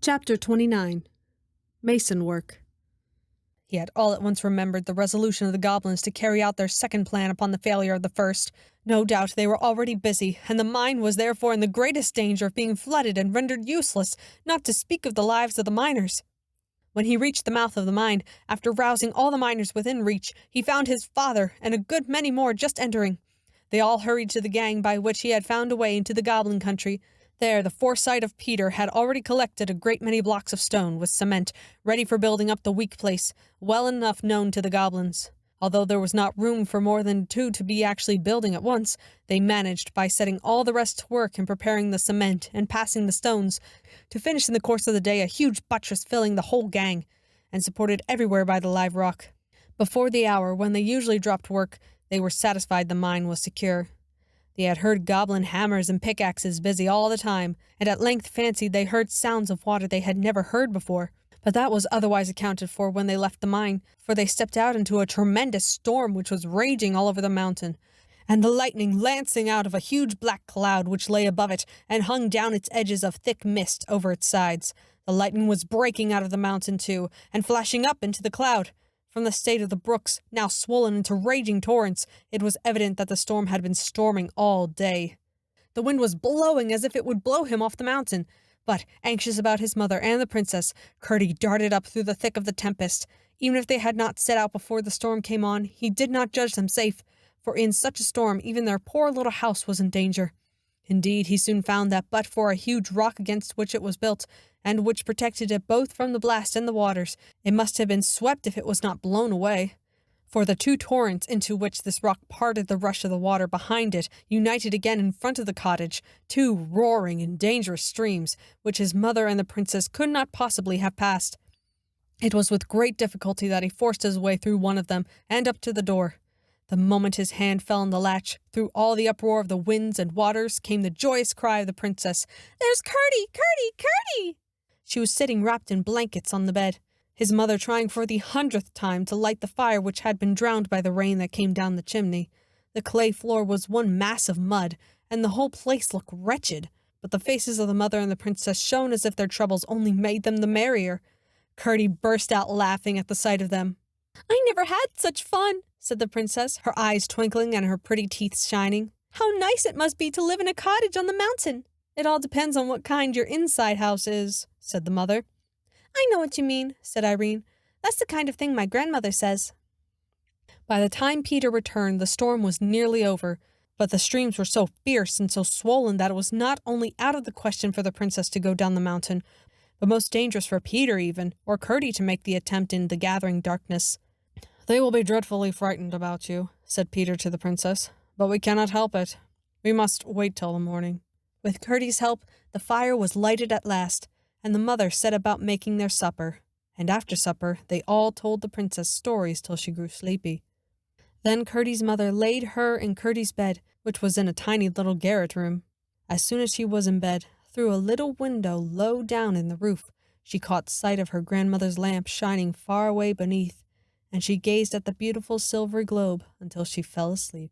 Chapter 29. Mason Work. He had all at once remembered the resolution of the goblins to carry out their second plan upon the failure of the first. No doubt they were already busy, and the mine was therefore in the greatest danger of being flooded and rendered useless, not to speak of the lives of the miners. When he reached the mouth of the mine, after rousing all the miners within reach, he found his father and a good many more just entering. They all hurried to the gang by which he had found a way into the Goblin country. There, the foresight of Peter had already collected a great many blocks of stone with cement, ready for building up the weak place, well enough known to the goblins. Although there was not room for more than two to be actually building at once, they managed, by setting all the rest to work in preparing the cement and passing the stones, to finish in the course of the day a huge buttress filling the whole gang, and supported everywhere by the live rock. Before the hour when they usually dropped work, they were satisfied the mine was secure. They had heard goblin hammers and pickaxes busy all the time, and at length fancied they heard sounds of water they had never heard before. But that was otherwise accounted for when they left the mine, for they stepped out into a tremendous storm which was raging all over the mountain, and the lightning lancing out of a huge black cloud which lay above it and hung down its edges of thick mist over its sides. The lightning was breaking out of the mountain too, and flashing up into the cloud. From the state of the brooks, now swollen into raging torrents, it was evident that the storm had been storming all day. The wind was blowing as if it would blow him off the mountain, but, anxious about his mother and the princess, Curdie darted up through the thick of the tempest. Even if they had not set out before the storm came on, he did not judge them safe, for in such a storm even their poor little house was in danger. Indeed, he soon found that but for a huge rock against which it was built, and which protected it both from the blast and the waters, it must have been swept if it was not blown away. For the two torrents into which this rock parted the rush of the water behind it united again in front of the cottage, two roaring and dangerous streams, which his mother and the princess could not possibly have passed. It was with great difficulty that he forced his way through one of them and up to the door. The moment his hand fell on the latch, through all the uproar of the winds and waters came the joyous cry of the princess, "There's Curdie! Curdie! Curdie!" She was sitting wrapped in blankets on the bed, his mother trying for the 100th time to light the fire which had been drowned by the rain that came down the chimney. The clay floor was one mass of mud, and the whole place looked wretched, but the faces of the mother and the princess shone as if their troubles only made them the merrier. Curdie burst out laughing at the sight of them. "I never had such fun," said the princess, her eyes twinkling and her pretty teeth shining. "How nice it must be to live in a cottage on the mountain." "It all depends on what kind your inside house is," said the mother. "I know what you mean," said Irene. "That's the kind of thing my grandmother says." By the time Peter returned, the storm was nearly over, but the streams were so fierce and so swollen that it was not only out of the question for the princess to go down the mountain, but most dangerous for Peter even, or Curdie to make the attempt in the gathering darkness. "They will be dreadfully frightened about you," said Peter to the princess, "but we cannot help it. We must wait till the morning." With Curdie's help, the fire was lighted at last, and the mother set about making their supper, and after supper they all told the princess stories till she grew sleepy. Then Curdie's mother laid her in Curdie's bed, which was in a tiny little garret room. As soon as she was in bed, through a little window low down in the roof, she caught sight of her grandmother's lamp shining far away beneath, and she gazed at the beautiful silvery globe until she fell asleep.